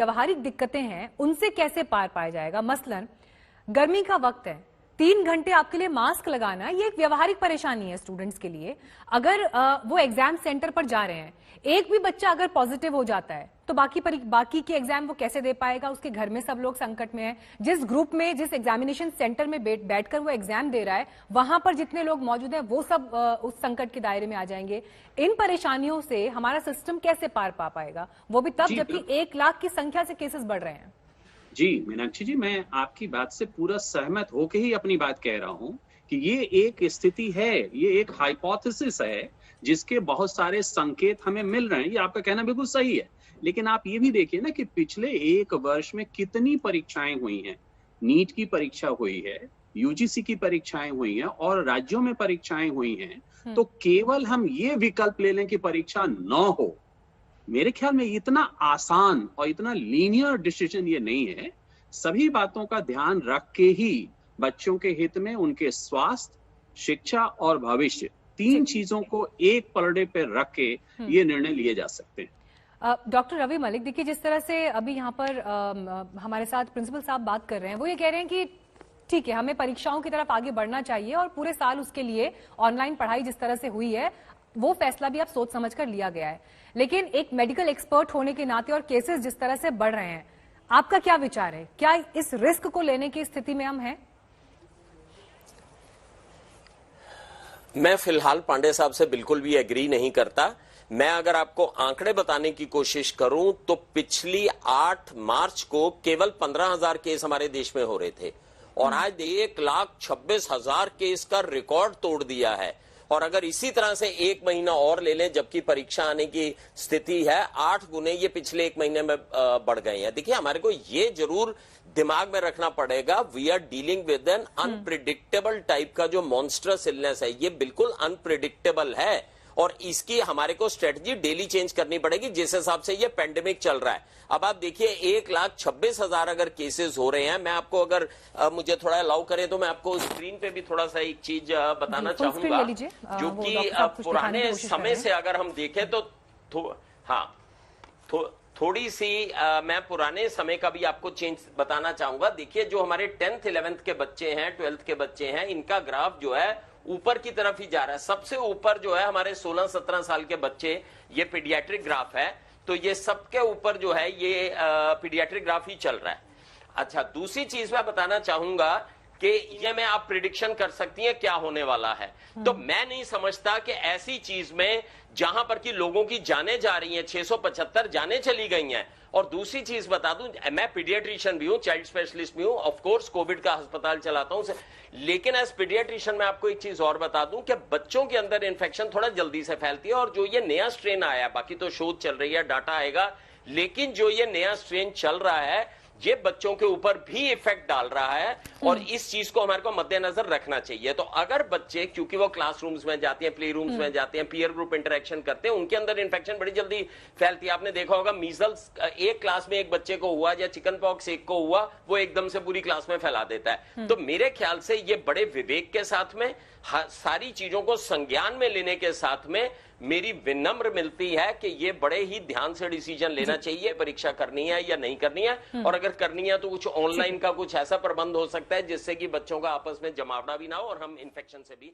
व्यवहारिक दिक्कतें हैं उनसे कैसे पार पाया जाएगा? मसलन गर्मी का वक्त है, 3 घंटे आपके लिए मास्क लगाना ये एक व्यवहारिक परेशानी है स्टूडेंट्स के लिए। अगर वो एग्जाम सेंटर पर जा रहे हैं, एक भी बच्चा अगर पॉजिटिव हो जाता है तो बाकी के एग्जाम वो कैसे दे पाएगा? उसके घर में सब लोग संकट में हैं। जिस ग्रुप में, जिस एग्जामिनेशन सेंटर में बैठकर वो एग्जाम दे रहा है, वहां पर जितने लोग मौजूद हैं वो सब उस संकट के दायरे में आ जाएंगे। इन परेशानियों से हमारा सिस्टम कैसे पार पा पाएगा, वो भी तब जबकि 1 लाख की संख्या से केसेस बढ़ रहे हैं। जी मीनाक्षी जी, मैं आपकी बात से पूरा सहमत होकर ही अपनी बात कह रहा हूं कि ये एक स्थिति है, ये एक हाइपोथेसिस है जिसके बहुत सारे संकेत हमें मिल रहे हैं। ये आपका कहना बिल्कुल सही है, लेकिन आप ये भी देखिए ना कि पिछले 1 वर्ष में कितनी परीक्षाएं हुई हैं। नीट की परीक्षा हुई है, यूजीसी की परीक्षाएं हुई हैं और राज्यों में परीक्षाएं हुई हैं। तो केवल हम ये विकल्प ले लें कि परीक्षा न हो, मेरे ख्याल में इतना आसान और इतना लीनियर डिसीजन ये नहीं है। सभी बातों का ध्यान रख के ही बच्चों के हित में उनके स्वास्थ्य, शिक्षा और भविष्य, 3 चीजों को एक पलड़े पर रख के ये निर्णय लिए जा सकते हैं। डॉक्टर रवि मलिक, देखिए जिस तरह से अभी यहाँ पर हमारे साथ प्रिंसिपल साहब बात कर रहे हैं, वो ये कह रहे हैं कि ठीक है, हमें परीक्षाओं की तरफ आगे बढ़ना चाहिए और पूरे साल उसके लिए ऑनलाइन पढ़ाई जिस तरह से हुई है वो फैसला भी आप सोच समझ कर लिया गया है। लेकिन एक मेडिकल एक्सपर्ट होने के नाते और केसेस जिस तरह से बढ़ रहे हैं, आपका क्या विचार है? क्या इस रिस्क को लेने की स्थिति में हम हैं? मैं फिलहाल पांडे साहब से बिल्कुल भी एग्री नहीं करता। मैं अगर आपको आंकड़े बताने की कोशिश करूं तो पिछली 8 मार्च को केवल 15,000 केस हमारे देश में हो रहे थे और आज 1,26,000 केस का रिकॉर्ड तोड़ दिया है। और अगर इसी तरह से 1 महीना और ले लें, जबकि परीक्षा आने की स्थिति है, 8 गुने ये पिछले 1 महीने में बढ़ गए हैं। देखिए, हमारे को ये जरूर दिमाग में रखना पड़ेगा, we are dealing with an unpredictable type का जो मॉन्स्टरस इलनेस है। ये बिल्कुल अनप्रिडिक्टेबल है और इसकी हमारे को स्ट्रेटजी डेली चेंज करनी पड़ेगी जिस हिसाब से ये पेंडेमिक चल रहा है। अब आप देखिए, 1,26,000 अगर केसेस हो रहे हैं, मैं आपको अगर मुझे थोड़ा अलाउ करें तो मैं आपको स्क्रीन पे भी थोड़ा सा एक चीज बताना चाहूंगा, जो कि पुराने समय से अगर हम देखें तो थोड़ी सी मैं पुराने समय का भी आपको चेंज बताना चाहूंगा। देखिए, जो हमारे 10th 11th के बच्चे हैं, 12th के बच्चे हैं, इनका ग्राफ जो है ऊपर की तरफ ही जा रहा है। सबसे ऊपर जो है हमारे 16-17 साल के बच्चे, ये पीडियाट्रिक ग्राफ है, तो ये सबके ऊपर जो है ये पीडियाट्रिक ग्राफ ही चल रहा है। अच्छा, दूसरी चीज मैं बताना चाहूंगा कि ये में आप प्रिडिक्शन कर सकती हैं क्या होने वाला है। तो मैं नहीं समझता कि ऐसी चीज में जहां पर कि लोगों की जानें जा रही हैं, 675 जानें चली गई हैं। और दूसरी चीज बता दूं, मैं पीडियाट्रिशियन भी हूं, चाइल्ड स्पेशलिस्ट भी हूं, ऑफ कोर्स कोविड का अस्पताल चलाता हूं, लेकिन एज पीडियाट्रिशियन मैं आपको एक चीज और बता दूं कि बच्चों के अंदर इन्फेक्शन थोड़ा जल्दी से फैलती है। और जो ये नया स्ट्रेन आया, बाकी तो शोध चल रही है, डाटा आएगा, लेकिन जो ये नया स्ट्रेन चल रहा है ये बच्चों के ऊपर भी इफेक्ट डाल रहा है और इस चीज को हमारे को मद्देनजर रखना चाहिए। तो अगर बच्चे, क्योंकि वो क्लासरूम्स में जाते हैं, प्ले रूम्स में जाते हैं, पीयर ग्रुप इंटरेक्शन करते हैं, उनके अंदर इन्फेक्शन बड़ी जल्दी फैलती है। आपने देखा होगा, मीजल्स एक क्लास में एक बच्चे को हुआ या चिकन पॉक्स एक को हुआ, वो एकदम से पूरी क्लास में फैला देता है। तो मेरे ख्याल से ये बड़े विवेक के साथ में, सारी चीजों को संज्ञान में लेने के साथ में मेरी विनम्र मिलती है कि ये बड़े ही ध्यान से डिसीजन लेना चाहिए, परीक्षा करनी है या नहीं करनी है। और अगर करनी है तो कुछ ऑनलाइन का कुछ ऐसा प्रबंध हो सकता है जिससे कि बच्चों का आपस में जमावड़ा भी ना हो और हम इन्फेक्शन से भी